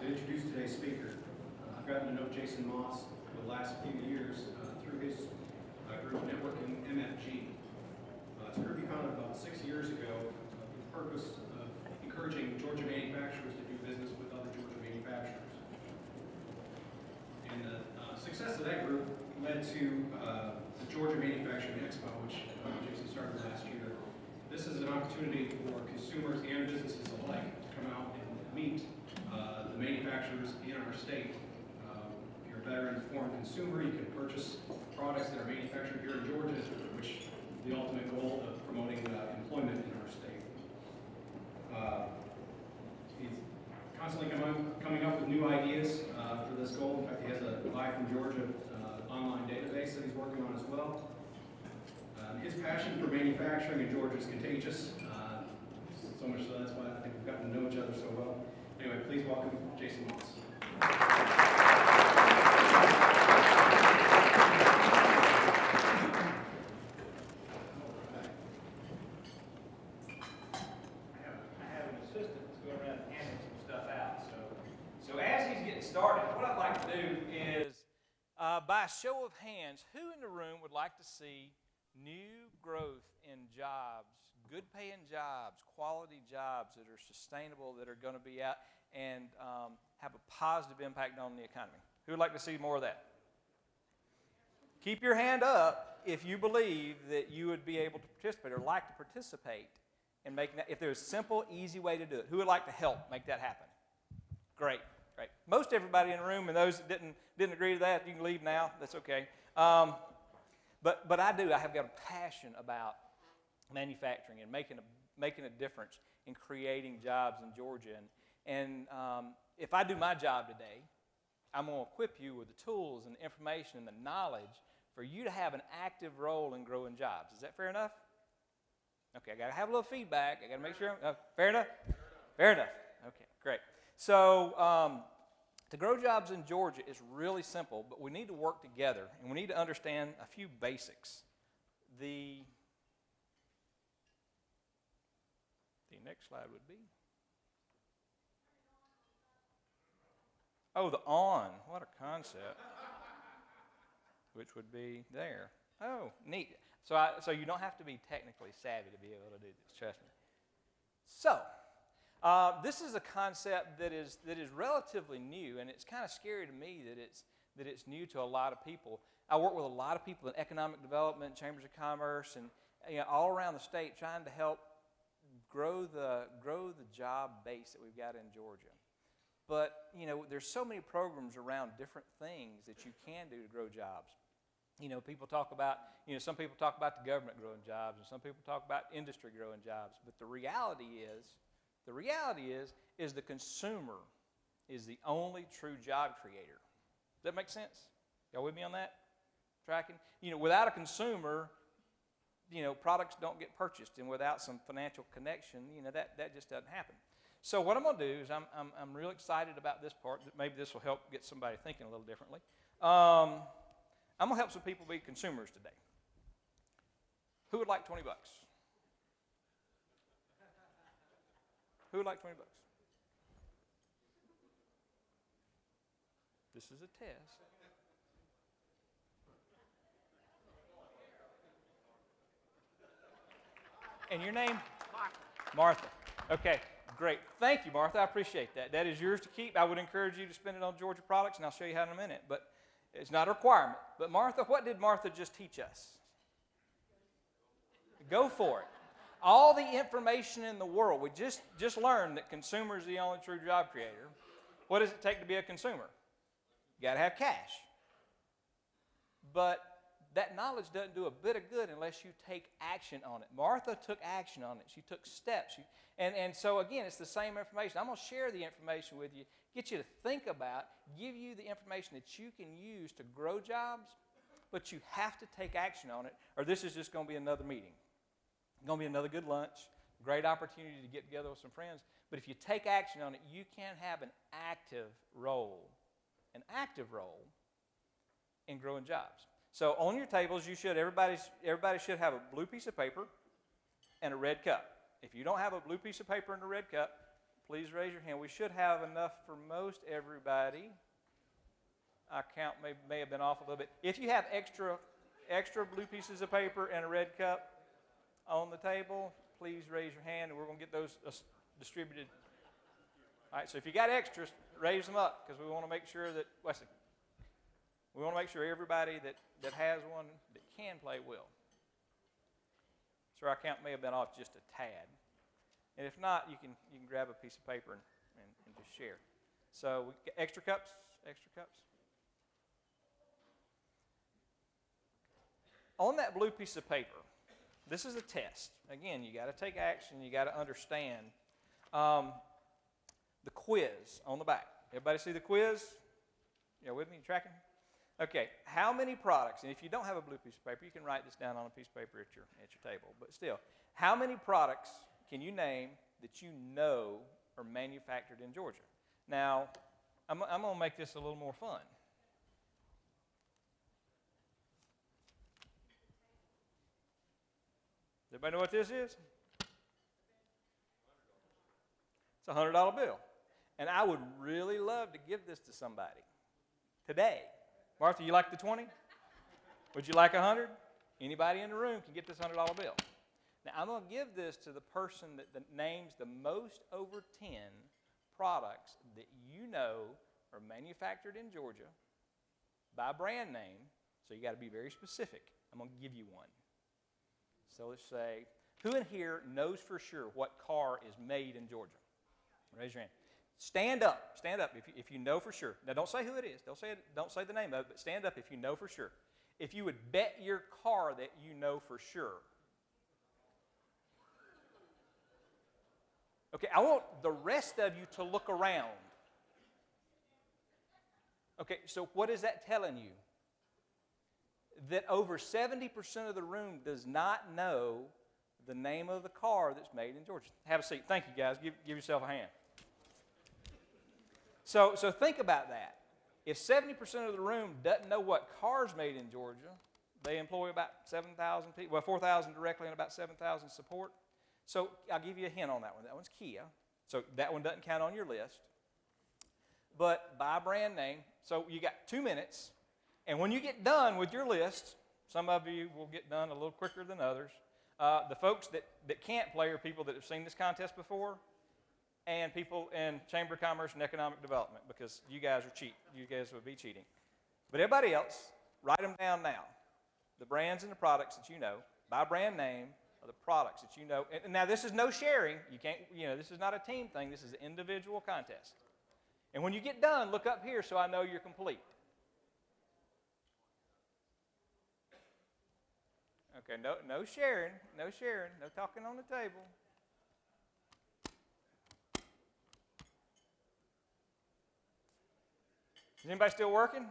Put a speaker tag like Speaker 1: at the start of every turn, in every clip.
Speaker 1: to introduce today's speaker. I've gotten to know Jason Moss for the last few years through his group networking MFG. It's a group he founded about 6 years ago for the purpose of encouraging Georgia manufacturers to do business with other Georgia manufacturers. And the success of that group led to the Georgia Manufacturing Expo, which Jason started last year. This is an opportunity for consumers and businesses alike to come out and meet the manufacturers in our state. If you're a better informed consumer, you can purchase products that are manufactured here in Georgia, which is the ultimate goal of promoting employment in our state. He's constantly coming up with new ideas for this goal. In fact, he has a Buy from Georgia online database that he's working on as well. His passion for manufacturing in Georgia is contagious, so much so that's why I think we've gotten to know each other so well. Anyway, please welcome Jason Moss. I
Speaker 2: have an assistant that's going around and handing some stuff out. So as he's getting started, what I'd like to do is, by a show of hands, who in the room would like to see new growth in jobs, good paying jobs, quality jobs that are sustainable, that are going to be out and have a positive impact on the economy? Who would like to see more of that? Keep your hand up if you believe that you would be able to participate or like to participate in making that. If there's a simple, easy way to do it, who would like to help make that happen? Great, great. Most everybody in the room, and those that didn't agree to that, you can leave now. That's okay. But I do. I have got a passion about manufacturing and making a difference in creating jobs in Georgia. And if I do my job today, I'm going to equip you with the tools and the information and the knowledge for you to have an active role in growing jobs. Is that fair enough? Okay, I got to have a little feedback. I got to make sure. Fair enough? Fair enough. Okay, great. So to grow jobs in Georgia is really simple, but we need to work together, and we need to understand a few basics. The next slide would be. Oh, the on. What a concept. Which would be there. Oh, neat. So you don't have to be technically savvy to be able to do this, trust me. So, this is a concept that is relatively new, and it's kind of scary to me that it's new to a lot of people. I work with a lot of people in economic development, chambers of commerce, and all around the state, trying to help grow the job base that we've got in Georgia. But there's so many programs around different things that you can do to grow jobs. People talk about some people talk about the government growing jobs, and some people talk about industry growing jobs. But the reality is the consumer is the only true job creator. Does that make sense? Y'all with me on that? Tracking? Without a consumer, products don't get purchased, and without some financial connection, that just doesn't happen. So what I'm going to do is I'm real excited about this part. Maybe this will help get somebody thinking a little differently. I'm going to help some people be consumers today. Who would like $20? Who would like $20? This is a test. And your name? Martha. Okay, great. Thank you, Martha. I appreciate that. That is yours to keep. I would encourage you to spend it on Georgia products, and I'll show you how in a minute. But it's not a requirement. But Martha, what did Martha just teach us? Go for it. All the information in the world. We just learned that consumer is the only true job creator. What does it take to be a consumer? You got to have cash. But that knowledge doesn't do a bit of good unless you take action on it. Martha took action on it. She took steps. And so, again, it's the same information. I'm going to share the information with you, get you to think about, give you the information that you can use to grow jobs, but you have to take action on it, or this is just going to be another meeting. It's going to be another good lunch, great opportunity to get together with some friends. But if you take action on it, you can have an active role in growing jobs. So on your tables, everybody should have a blue piece of paper and a red cup. If you don't have a blue piece of paper and a red cup, Please raise your hand. We should have enough for most everybody. Our count may have been off a little bit. If you have extra blue pieces of paper and a red cup on the table, please raise your hand, and we're going to get those distributed. All right, so if you got extras, raise them up, because we want to make sure that, Wesley, we want to make sure everybody that has one that can play will. So our count may have been off just a tad. And if not, you can grab a piece of paper and just share. So we get extra cups. On that blue piece of paper, this is a test. Again, you got to take action. You got to understand the quiz on the back. Everybody see the quiz? You with me? You tracking? Okay. How many products? And if you don't have a blue piece of paper, you can write this down on a piece of paper at your table. But still, how many products can you name that you know are manufactured in Georgia? Now, I'm going to make this a little more fun. Does everybody know what this is? It's a $100 bill. And I would really love to give this to somebody today. Martha, you like the 20? Would you like 100? Anybody in the room can get this $100 bill. Now, I'm going to give this to the person that names the most over 10 products that you know are manufactured in Georgia by brand name, so you got to be very specific. I'm going to give you one. So let's say, who in here knows for sure what car is made in Georgia? Raise your hand. Stand up if you know for sure. Now, don't say who it is. Don't say the name of it, but stand up if you know for sure. If you would bet your car that you know for sure. Okay, I want the rest of you to look around. Okay, so what is that telling you? That over 70% of the room does not know the name of the car that's made in Georgia. Have a seat. Thank you, guys. Give yourself a hand. So think about that. If 70% of the room doesn't know what car is made in Georgia, they employ about 7,000 people, well, 4,000 directly and about 7,000 support. So I'll give you a hint on that one. That one's Kia. So that one doesn't count on your list. But by brand name, so you got 2 minutes. And when you get done with your list, some of you will get done a little quicker than others. The folks that can't play are people that have seen this contest before, and people in Chamber of Commerce and Economic Development, because you guys are cheat. You guys would be cheating. But everybody else, write them down now. The brands and the products that you know, by brand name, are the products that you know. And now this is no sharing. You can't, this is not a team thing. This is an individual contest. And when you get done, look up here so I know you're complete. Okay, no sharing, no talking on the table. Is anybody still working?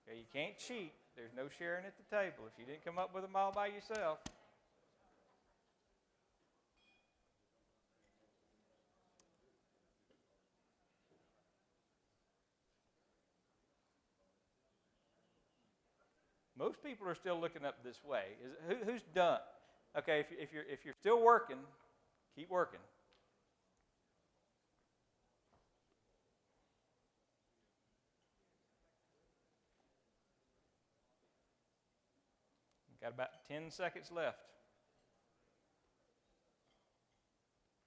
Speaker 2: Okay, you can't cheat. There's no sharing at the table if you didn't come up with them all by yourself. Most people are still looking up this way. Who's done? Okay, if you're still working, keep working. Got about 10 seconds left.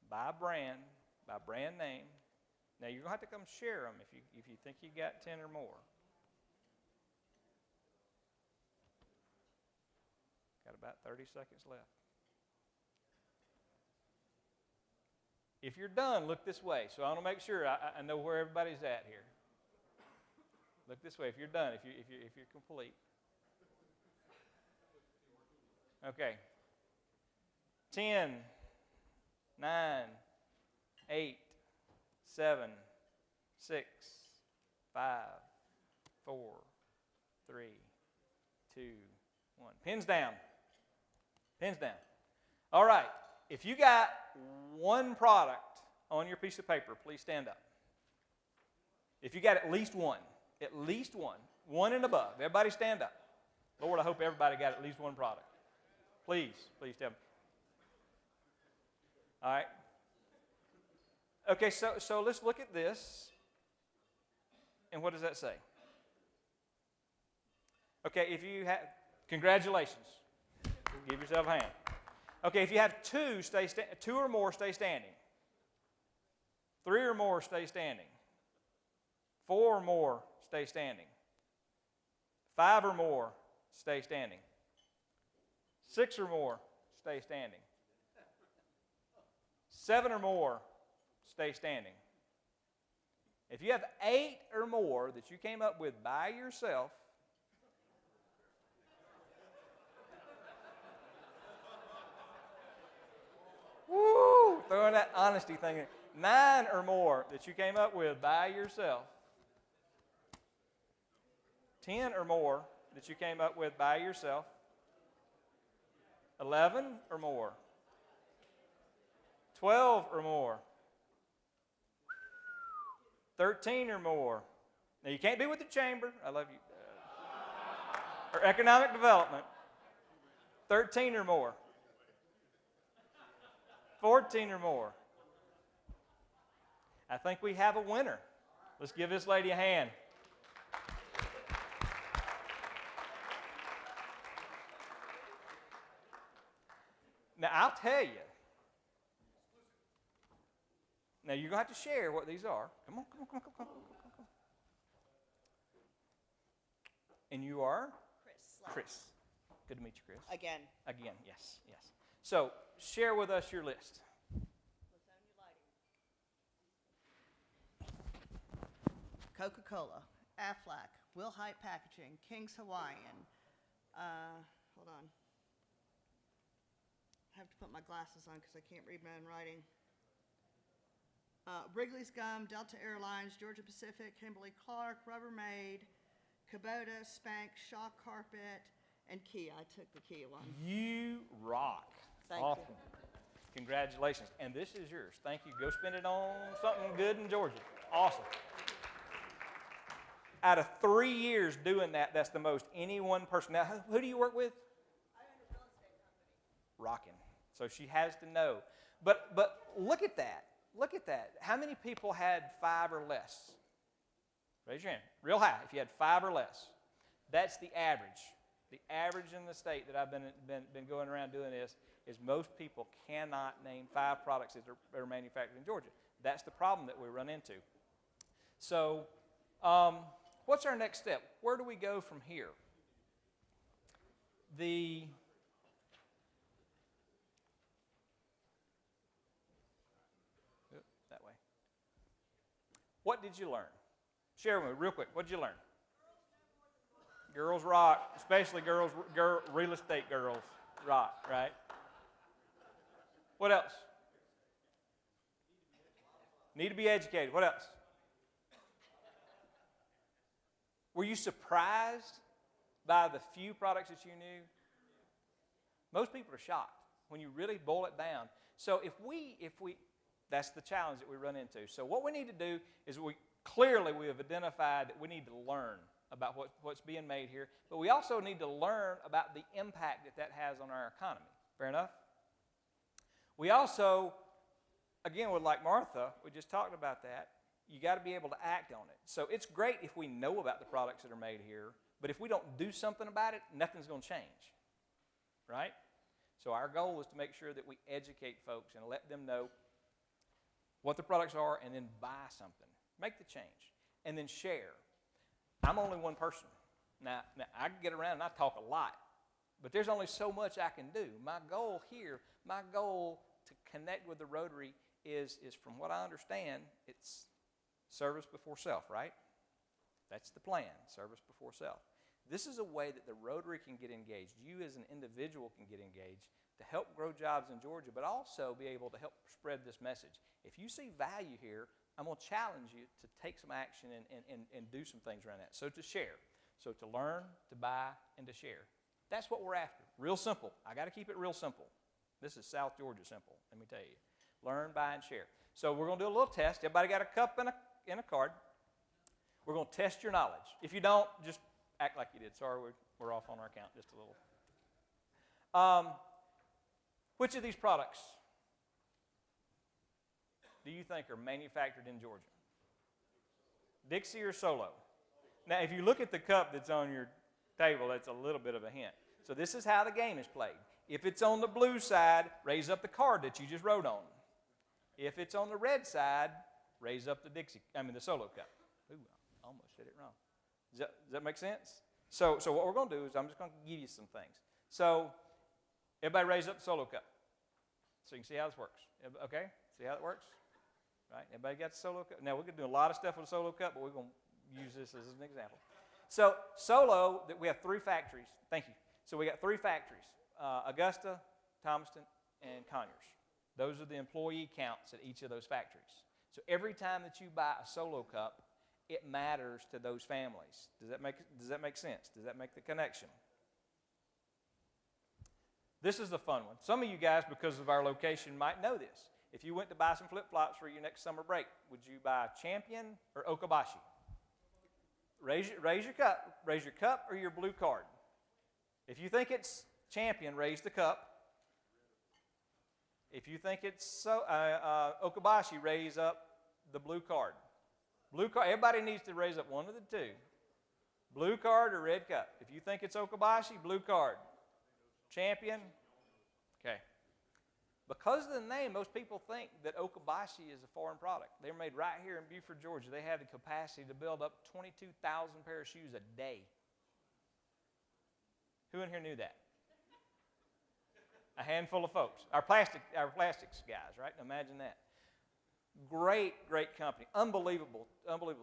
Speaker 2: By brand name. Now you're gonna have to come share them if you think you got 10 or more. Got about 30 seconds left. If you're done, look this way. So I want to make sure I know where everybody's at here. Look this way. If you're done, if you're complete. Okay. 10, 9, 8, 7, 6, 5, 4, 3, 2, 1. Pins down. Pins down. All right. If you got one product on your piece of paper, please stand up. If you got at least one, one and above, everybody stand up. Lord, I hope everybody got at least one product. Please tell me. All right. Okay, so let's look at this. And what does that say? Okay, if you have, congratulations. Give yourself a hand. Okay, if you have two or more, stay standing. 3 or more, stay standing. 4 or more, stay standing. 5 or more, stay standing. 6 or more, stay standing. 7 or more, stay standing. If you have 8 or more that you came up with by yourself, woo, throwing that honesty thing in. 9 or more that you came up with by yourself. 10 or more that you came up with by yourself. 11 or more. 12 or more. 13 or more. Now, you can't be with the chamber. I love you. Or economic development. 13 or more. 14 or more. I think we have a winner. Let's give this lady a hand. Now, I'll tell you. Now, you're going to have to share what these are. Come on. And you are? Chris. Good to meet you, Chris.
Speaker 3: Again.
Speaker 2: Again, yes. So, share with us your list.
Speaker 3: Coca-Cola, Aflac, Will Height Packaging, King's Hawaiian. Hold on. I have to put my glasses on because I can't read my own writing. Wrigley's Gum, Delta Airlines, Georgia Pacific, Kimberly-Clark, Rubbermaid, Kubota, Spanx, Shaw Carpet, and Kia. I took the Kia one.
Speaker 2: You rock.
Speaker 3: Thank
Speaker 2: awesome.
Speaker 3: you.
Speaker 2: Congratulations. And this is yours. Thank you. Go spend it on something good in Georgia. Awesome. Out of 3 years doing that, that's the most any one person. Now, who do you work with?
Speaker 3: I own a real estate company.
Speaker 2: Rocking. So she has to know. But look at that. Look at that. How many people had 5 or less? Raise your hand. Real high if you had 5 or less. That's the average. The average in the state that I've been going around doing this is most people cannot name 5 products that are manufactured in Georgia. That's the problem that we run into. So what's our next step? Where do we go from here? That way. What did you learn? Share with me real quick. What did you learn? Girls rock, especially real estate girls rock, right? What else? Need to be educated. What else? Were you surprised by the few products that you knew? Most people are shocked when you really boil it down. So if we, that's the challenge that we run into. So what we need to do is we have identified that we need to learn about what's being made here, but we also need to learn about the impact that has on our economy. Fair enough? We also, again, like Martha, we just talked about that, you got to be able to act on it. So it's great if we know about the products that are made here, but if we don't do something about it, nothing's going to change, right? So our goal is to make sure that we educate folks and let them know what the products are and then buy something. Make the change and then share. I'm only one person. Now I can get around and I talk a lot, but there's only so much I can do. My goal to connect with the Rotary is from what I understand, it's service before self, right? That's the plan, service before self. This is a way that the Rotary can get engaged. You as an individual can get engaged to help grow jobs in Georgia, but also be able to help spread this message. If you see value here, I'm going to challenge you to take some action and do some things around that. So to share, so to learn, to buy, and to share. That's what we're after. Real simple. I got to keep it real simple. This is South Georgia simple, let me tell you. Learn, buy, and share. So we're going to do a little test. Everybody got a cup and a card. We're going to test your knowledge. If you don't, just act like you did. Sorry, we're off on our count just a little. Which of these products do you think are manufactured in Georgia? Dixie or Solo? Now, if you look at the cup that's on your table, that's a little bit of a hint. So this is how the game is played. If it's on the blue side, raise up the card that you just wrote on. If it's on the red side, raise up the the Solo cup. Ooh, I almost said it wrong. Does that make sense? So what we're going to do is I'm just going to give you some things. So everybody raise up the Solo cup so you can see how this works. Okay? See how it works? Right? Everybody got the Solo cup? Now, we're going to do a lot of stuff with a Solo cup, but we're going to use this as an example. So Solo, we have 3 factories. Thank you. So we got 3 factories, Augusta, Thomaston, and Conyers. Those are the employee counts at each of those factories. So every time that you buy a Solo cup, it matters to those families. Does that make sense? Does that make the connection? This is the fun one. Some of you guys, because of our location, might know this. If you went to buy some flip-flops for your next summer break, would you buy Champion or Okabashi? Raise your cup or your blue card. If you think it's Champion, raise the cup. If you think it's Okabashi, raise up the blue card. Blue card. Everybody needs to raise up one of the 2. Blue card or red cup. If you think it's Okabashi, blue card. Champion. Okay. Because of the name, most people think that Okabashi is a foreign product. They're made right here in Beaufort, Georgia. They have the capacity to build up 22,000 pair of shoes a day. Who in here knew that? A handful of folks. Our plastics guys, right? Imagine that. Great company. Unbelievable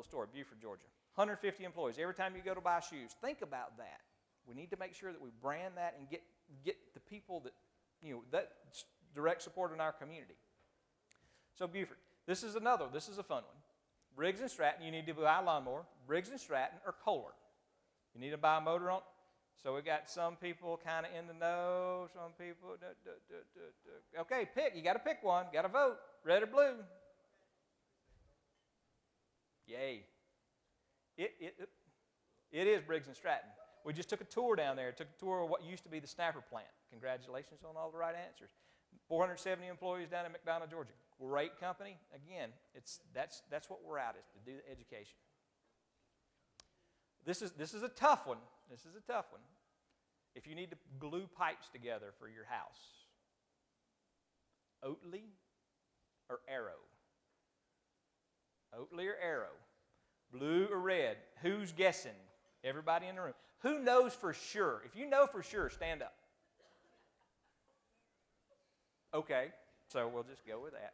Speaker 2: store, Beaufort, Georgia. 150 employees. Every time you go to buy shoes, think about that. We need to make sure that we brand that and get the people that direct support in our community. So Beaufort, this is a fun one. Briggs & Stratton, you need to buy a lawnmower. Briggs & Stratton or Kohler. You need to buy a motor on. So we got some people kind of in the know, some people. Okay, you got to pick one. Got to vote. Red or blue? Yay. It is Briggs & Stratton. We just took a tour down there. Took a tour of what used to be the Snapper plant. Congratulations on all the right answers. 470 employees down in McDonough, Georgia. Great company. Again, that's what we're out, is to do the education. This is a tough one. If you need to glue pipes together for your house, Oatly or Arrow? Oatly or Arrow? Blue or red? Who's guessing? Everybody in the room. Who knows for sure? If you know for sure, stand up. Okay, so we'll just go with that.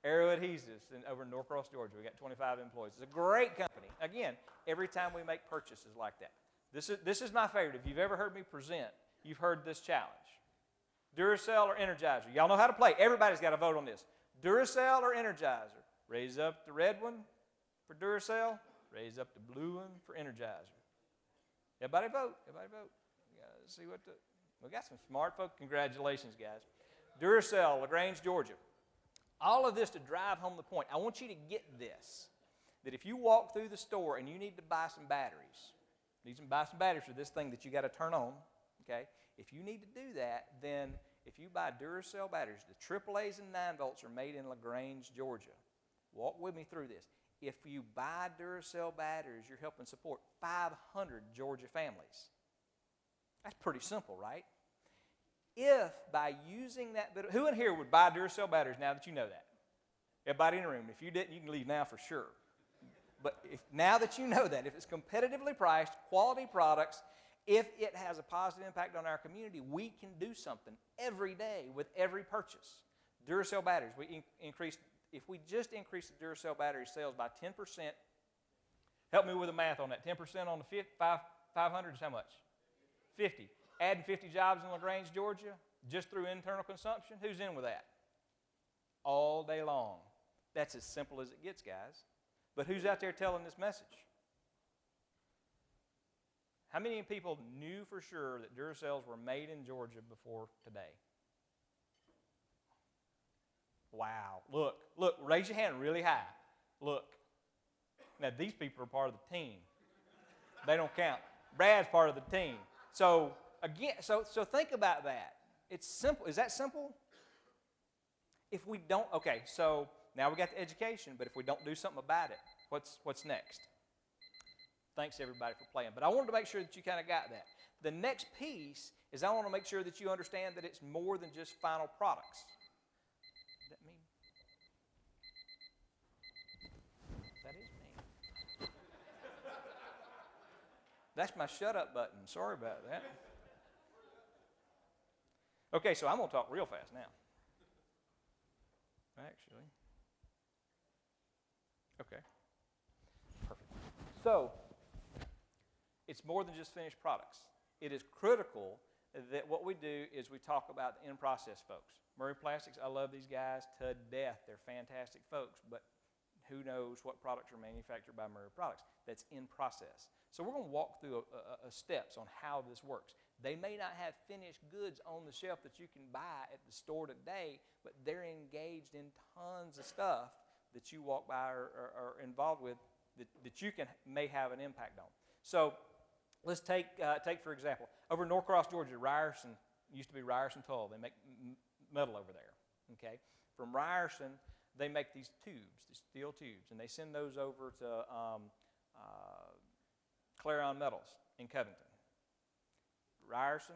Speaker 2: Arrow Adhesives over in Norcross, Georgia. We got 25 employees. It's a great company. Again, every time we make purchases like that. This is my favorite. If you've ever heard me present, you've heard this challenge. Duracell or Energizer? Y'all know how to play. Everybody's got to vote on this. Duracell or Energizer? Raise up the red one for Duracell. Raise up the blue one for Energizer. Everybody vote. We got some smart folks. Congratulations, guys. Duracell, LaGrange, Georgia. All of this to drive home the point. I want you to get this, that if you walk through the store and you need to buy some batteries, for this thing that you got to turn on, okay? If you need to do that, then if you buy Duracell batteries, the AAAs and 9 volts are made in LaGrange, Georgia. Walk with me through this. If you buy Duracell batteries, you're helping support 500 Georgia families. That's pretty simple, right? If by using that bit, who in here would buy Duracell batteries now that you know that? Everybody in the room. If you didn't, you can leave now for sure. But now that you know that, if it's competitively priced, quality products, if it has a positive impact on our community, we can do something every day with every purchase. Duracell batteries, if we just increase the Duracell battery sales by 10%, help me with the math on that. 10% on the 500 is how much? 50. Adding 50 jobs in LaGrange, Georgia, just through internal consumption. Who's in with that? All day long. That's as simple as it gets, guys. But who's out there telling this message? How many people knew for sure that Duracells were made in Georgia before today? Wow. Look, raise your hand really high. Look. Now, these people are part of the team. They don't count. Brad's part of the team. So, again, so think about that. It's simple. Is that simple? If we don't, okay, so now we got the education, but if we don't do something about it, what's next? Thanks, everybody, for playing. But I wanted to make sure that you kind of got that. The next piece is I want to make sure that you understand that it's more than just final products. Does that mean? That is me. That's my shut up button. Sorry about that. Okay, so I'm going to talk real fast now. Actually. Okay. Perfect. So, it's more than just finished products. It is critical that what we do is we talk about the in-process folks. Murray Plastics, I love these guys to death. They're fantastic folks, but who knows what products are manufactured by Murray Products? That's in process. So we're going to walk through a steps on how this works. They may not have finished goods on the shelf that you can buy at the store today, but they're engaged in tons of stuff that you walk by or are involved with that you may have an impact on. So let's take for example, over in Norcross, Georgia, Ryerson, used to be Ryerson Toll. They make metal over there, okay? From Ryerson, they make these tubes, these steel tubes, and they send those over to Clarion Metals in Covington. Ryerson,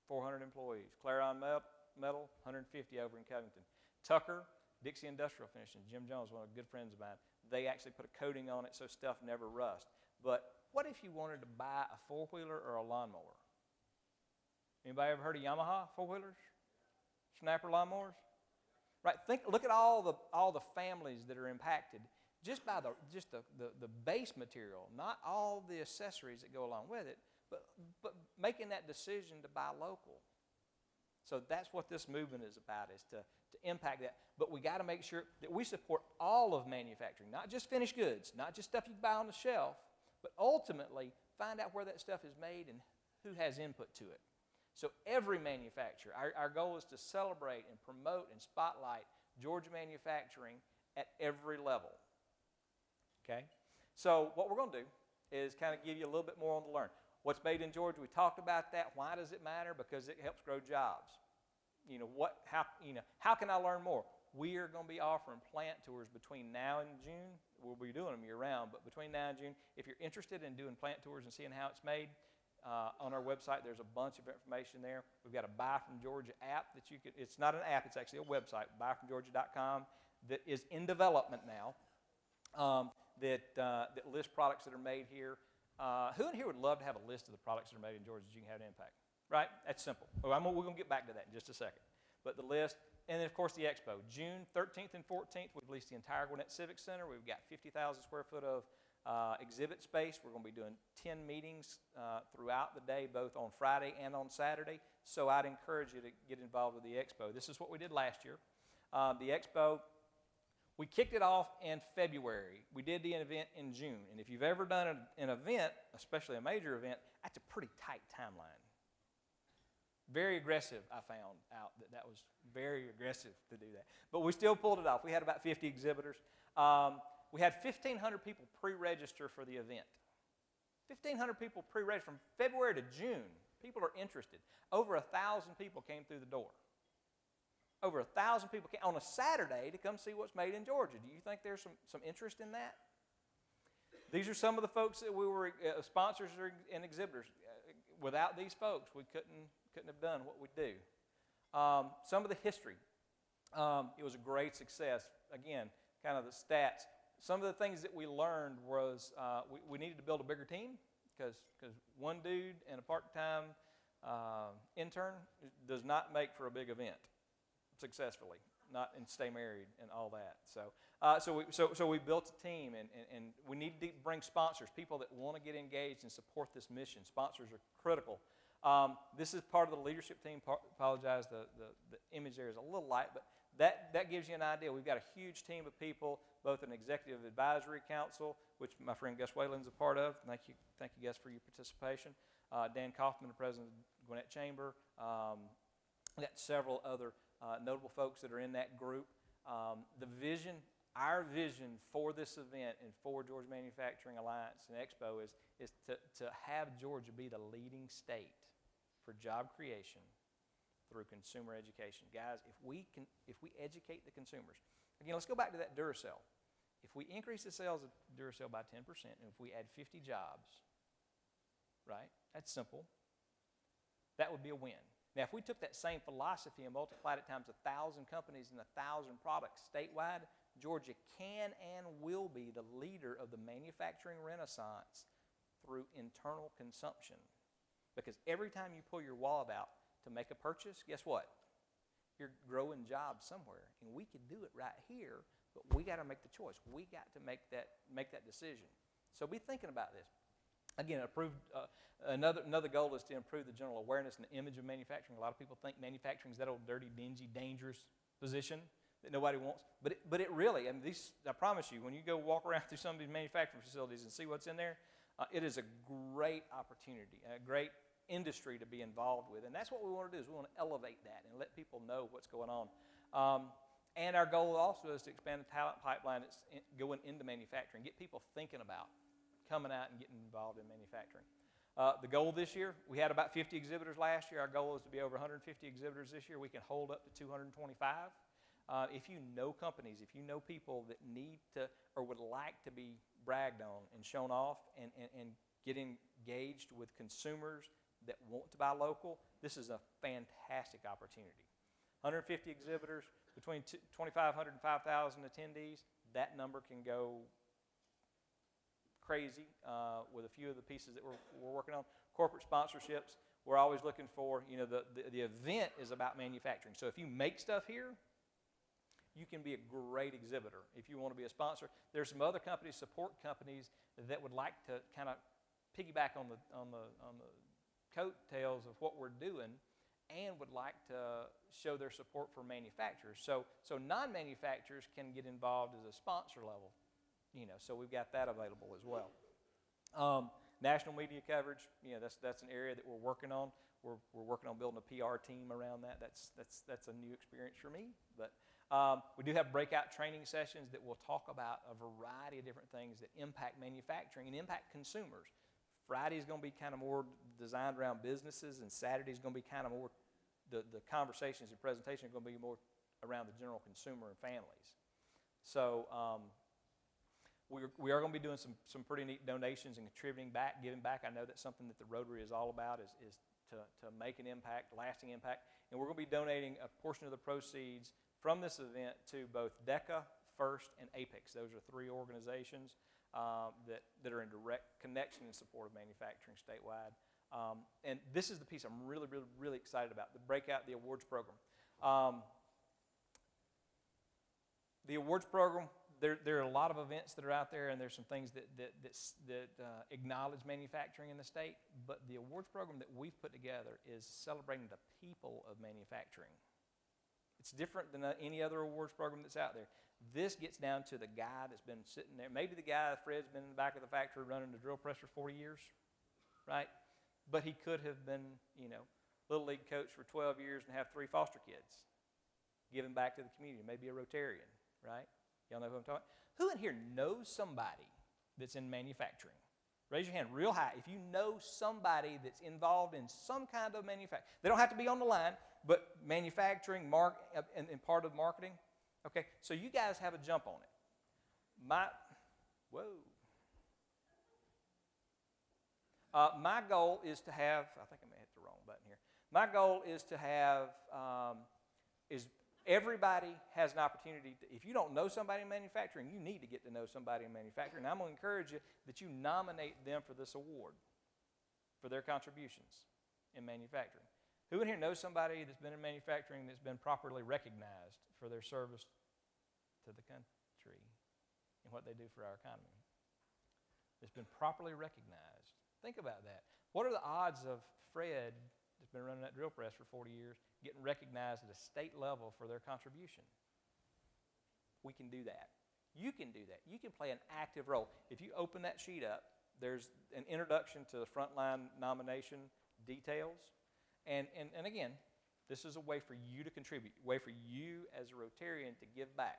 Speaker 2: 400 employees. Clarion Metal, 150 over in Covington. Tucker, Dixie Industrial Finishing, Jim Jones, one of the good friends of mine, they actually put a coating on it so stuff never rusts. But what if you wanted to buy a four-wheeler or a lawnmower? Anybody ever heard of Yamaha four-wheelers? Snapper lawnmowers? Right, look at all the families that are impacted just by the base material, not all the accessories that go along with it, but making that decision to buy local. So that's what this movement is about, is to impact that. But we got to make sure that we support all of manufacturing, not just finished goods, not just stuff you buy on the shelf, but ultimately find out where that stuff is made and who has input to it. So every manufacturer, our goal is to celebrate and promote and spotlight Georgia manufacturing at every level. Okay? So what we're going to do is kind of give you a little bit more on the learn. What's made in Georgia? We talked about that. Why does it matter? Because it helps grow jobs. How can I learn more? We are going to be offering plant tours between now and June. We'll be doing them year-round, but between now and June, if you're interested in doing plant tours and seeing how it's made, on our website, there's a bunch of information there. We've got a Buy from Georgia app that you could, it's not an app, it's actually a website, buyfromgeorgia.com, that is in development now, that lists products that are made here. Who in here would love to have a list of the products that are made in Georgia that you can have an impact? Right? That's simple. We're going to get back to that in just a second. But the list, and then, of course, the expo. June 13th and 14th, we've leased the entire Gwinnett Civic Center. We've got 50,000 square foot of exhibit space. We're going to be doing 10 meetings throughout the day, both on Friday and on Saturday. So I'd encourage you to get involved with the expo. This is what we did last year. The expo, we kicked it off in February. We did the event in June. And if you've ever done an event, especially a major event, that's a pretty tight timeline. Very aggressive, I found out that was very aggressive to do that. But we still pulled it off. We had about 50 exhibitors. We had 1,500 people pre-register for the event. 1,500 people pre-register from February to June. People are interested. Over 1,000 people came through the door. Over 1,000 people came on a Saturday to come see what's made in Georgia. Do you think there's some interest in that? These are some of the folks that we were sponsors and exhibitors. Without these folks, we couldn't have done what we do. Some of the history. It was a great success. Again, kind of the stats. Some of the things that we learned was we needed to build a bigger team because one dude and a part-time intern does not make for a big event successfully, and stay married and all that. So we built a team, and we need to bring sponsors, people that want to get engaged and support this mission. Sponsors are critical. This is part of the leadership team. Apologize, the image there is a little light, but that gives you an idea. We've got a huge team of people, both an executive advisory council, which my friend Gus Whalen's a part of. Thank you, Gus, for your participation. Dan Kaufman, the president of the Gwinnett Chamber. We've got several other notable folks that are in that group. Our vision for this event and for Georgia Manufacturing Alliance and Expo is to have Georgia be the leading state for job creation through consumer education. Guys, if we educate the consumers, Again, let's go back to that Duracell. If we increase the sales of Duracell by 10%, and if we add 50 jobs, right, that's simple, that would be a win. Now, if we took that same philosophy and multiplied it times 1,000 companies and 1,000 products statewide, Georgia can and will be the leader of the manufacturing renaissance through internal consumption. Because every time you pull your wallet out to make a purchase, guess what? You're growing jobs somewhere. And we could do it right here, but we got to make the choice. We got to make that decision. So be thinking about this. Again, another goal is to improve the general awareness and the image of manufacturing. A lot of people think manufacturing is that old dirty, dingy, dangerous position that nobody wants. But it really, I promise you, when you go walk around through some of these manufacturing facilities and see what's in there, it is a great opportunity, a great industry to be involved with. And that's what we want to do, is we want to elevate that and let people know what's going on. And our goal also is to expand the talent pipeline that's going into manufacturing, get people thinking about coming out and getting involved in manufacturing. The goal this year, we had about 50 exhibitors last year. Our goal is to be over 150 exhibitors this year. We can hold up to 225. If you know companies, if you know people that need to or would like to be bragged on and shown off and get engaged with consumers that want to buy local, this is a fantastic opportunity. 150 exhibitors, between 2,500 and 5,000 attendees, that number can go crazy with a few of the pieces that we're working on. Corporate sponsorships, we're always looking for, the event is about manufacturing. So if you make stuff here, you can be a great exhibitor. If you want to be a sponsor, there's some other companies, support companies, that would like to kind of piggyback on the coattails of what we're doing and would like to show their support for manufacturers. So non-manufacturers can get involved as a sponsor level. So we've got that available as well. National media coverage, that's an area that we're working on. We're working on building a PR team around that. That's a new experience for me. But we do have breakout training sessions that will talk about a variety of different things that impact manufacturing and impact consumers. Friday is going to be kind of more designed around businesses, and Saturday is going to be kind of more, the conversations and presentations are going to be more around the general consumer and families. So we are going to be doing some pretty neat donations and contributing back, giving back. I know that's something that the Rotary is all about, is to make an impact, lasting impact. And we're going to be donating a portion of the proceeds from this event to both DECA, FIRST, and APEX. Those are three organizations that are in direct connection and support of manufacturing statewide. And this is the piece I'm really, really, really excited about, the awards program. The awards program, there are a lot of events that are out there, and there's some things that acknowledge manufacturing in the state, but the awards program that we've put together is celebrating the people of manufacturing. It's different than any other awards program that's out there. This gets down to the guy that's been sitting there. Maybe the guy, Fred's been in the back of the factory running the drill press for 40 years, right? But he could have been, Little League coach for 12 years and have 3 foster kids, giving back to the community, maybe a Rotarian, right? Y'all know who I'm talking about? Who in here knows somebody that's in manufacturing? Raise your hand real high if you know somebody that's involved in some kind of manufacturing. They don't have to be on the line, but manufacturing and part of marketing. Okay, so you guys have a jump on it. My goal is to have, I think I may hit the wrong button here. My goal is to have, everybody has an opportunity to, if you don't know somebody in manufacturing, you need to get to know somebody in manufacturing. And I'm going to encourage you that you nominate them for this award for their contributions in manufacturing. Who in here knows somebody that's been in manufacturing that's been properly recognized for their service to the country and what they do for our economy? It's been properly recognized. Think about that. What are the odds of Fred, that's been running that drill press for 40 years, getting recognized at a state level for their contribution? We can do that. You can do that. You can play an active role. If you open that sheet up, there's an introduction to the frontline nomination details. And again, this is a way for you to contribute, a way for you as a Rotarian to give back.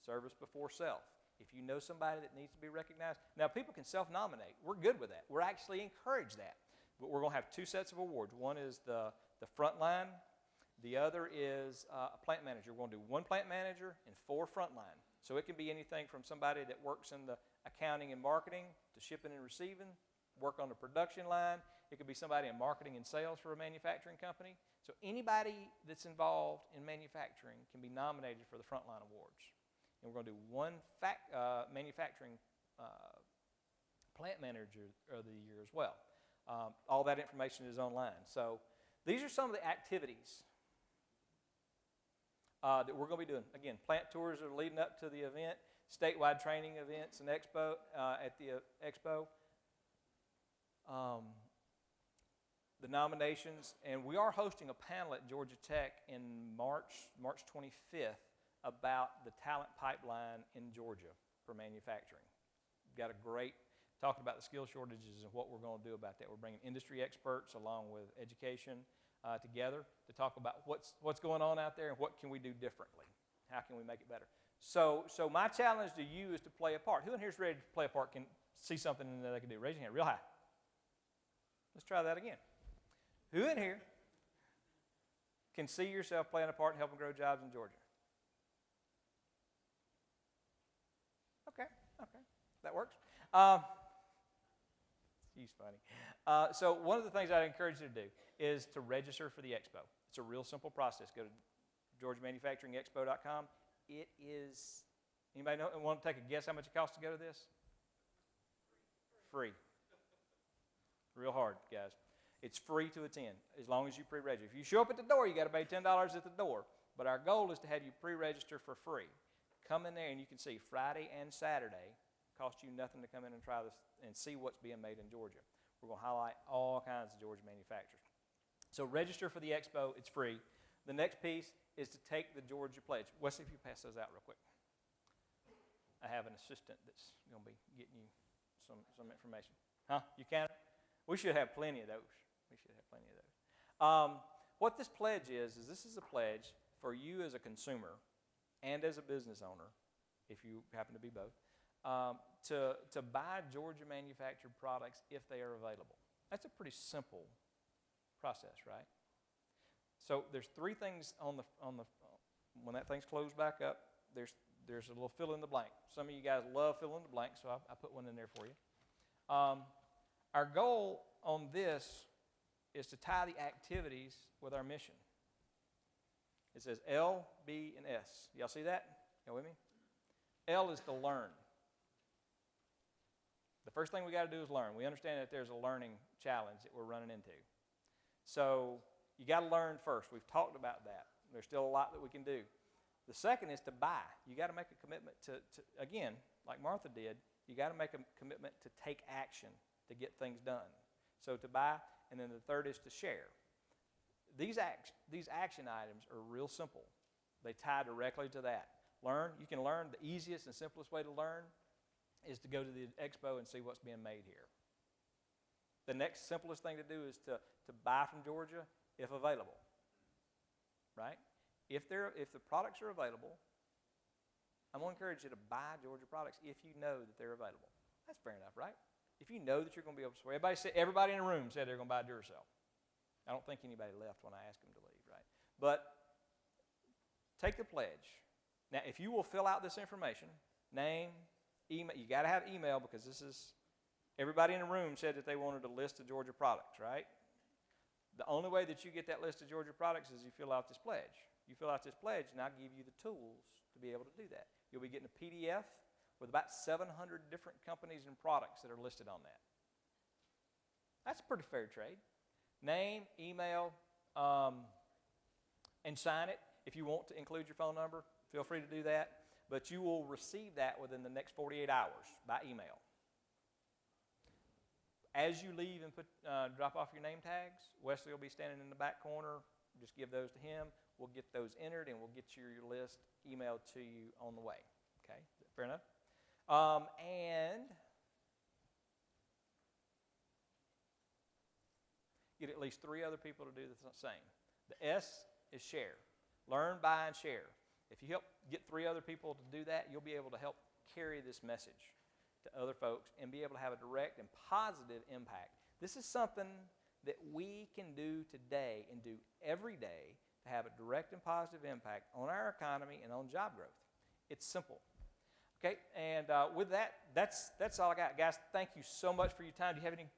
Speaker 2: Service before self. If you know somebody that needs to be recognized. Now, people can self-nominate. We're good with that. We're actually encourage that. But we're going to have 2 sets of awards. One is the frontline The other is a plant manager. We're going to do 1 plant manager and 4 frontline. So it can be anything from somebody that works in the accounting and marketing to shipping and receiving, work on the production line. It could be somebody in marketing and sales for a manufacturing company. So anybody that's involved in manufacturing can be nominated for the Frontline Awards. And we're going to do 1 manufacturing plant manager of the year as well. All that information is online. So these are some of the activities that we're going to be doing. Again, plant tours are leading up to the event, statewide training events and expo at the expo. The nominations, and we are hosting a panel at Georgia Tech in March 25th about the talent pipeline in Georgia for manufacturing. We've got a great talking about the skill shortages and what we're going to do about that. We're bringing industry experts along with education together to talk about what's going on out there and what can we do differently. How can we make it better? So my challenge to you is to play a part. Who in here is ready to play a part, can see something that they can do? Raise your hand real high. Let's try that again. Who in here can see yourself playing a part in helping grow jobs in Georgia? Okay, that works. He's funny. So one of the things I'd encourage you to do is to register for the expo. It's a real simple process. Go to GeorgiaManufacturingExpo.com. It is, anybody want to take a guess how much it costs to go to this? Free. Real hard, guys. It's free to attend as long as you pre-register. If you show up at the door, you got to pay $10 at the door. But our goal is to have you pre-register for free. Come in there and you can see Friday and Saturday. Cost you nothing to come in and try this and see what's being made in Georgia. We're going to highlight all kinds of Georgia manufacturers. So register for the expo. It's free. The next piece is to take the Georgia Pledge. Wesley, if you pass those out real quick. I have an assistant that's going to be getting you some information. Huh? You can? We should have plenty of those. What this pledge is this is a pledge for you as a consumer and as a business owner, if you happen to be both, to buy Georgia manufactured products if they are available. That's a pretty simple process, right? So there's 3 things on the when that thing's closed back up, there's a little fill in the blank. Some of you guys love fill in the blank, so I put one in there for you. Our goal on this is to tie the activities with our mission. It says L, B, and S. Y'all see that? Y'all with me? L is to learn. The first thing we got to do is learn. We understand that there's a learning challenge that we're running into. So you got to learn first. We've talked about that. There's still a lot that we can do. The second is to buy. You got to make a commitment to again, like Martha did, you got to make a commitment to take action to get things done. So to buy, and then the third is to share. These action items are real simple. They tie directly to that. Learn. You can learn. The easiest and simplest way to learn is to go to the expo and see what's being made here. The next simplest thing to do is to buy from Georgia if available. Right? If the products are available, I'm going to encourage you to buy Georgia products if you know that they're available. That's fair enough, right? If you know that you're going to be able to swear. Everybody in the room said they're going to buy Duracell. I don't think anybody left when I asked them to leave, right? But take the pledge. Now, if you will fill out this information, name, email, you got to have email because everybody in the room said that they wanted a list of Georgia products, right? The only way that you get that list of Georgia products is you fill out this pledge. You fill out this pledge, and I'll give you the tools to be able to do that. You'll be getting a PDF with about 700 different companies and products that are listed on that. That's a pretty fair trade. Name, email, and sign it. If you want to include your phone number, feel free to do that. But you will receive that within the next 48 hours by email. As you leave and drop off your name tags, Wesley will be standing in the back corner. Just give those to him. We'll get those entered, and we'll get your list emailed to you on the way. Okay, fair enough? And get at least 3 other people to do the same. The S is share. Learn, buy, and share. If you help get 3 other people to do that, you'll be able to help carry this message to other folks and be able to have a direct and positive impact. This is something that we can do today and do every day to have a direct and positive impact on our economy and on job growth. It's simple. Okay, and with that, that's all I got. Guys, thank you so much for your time. Do you have any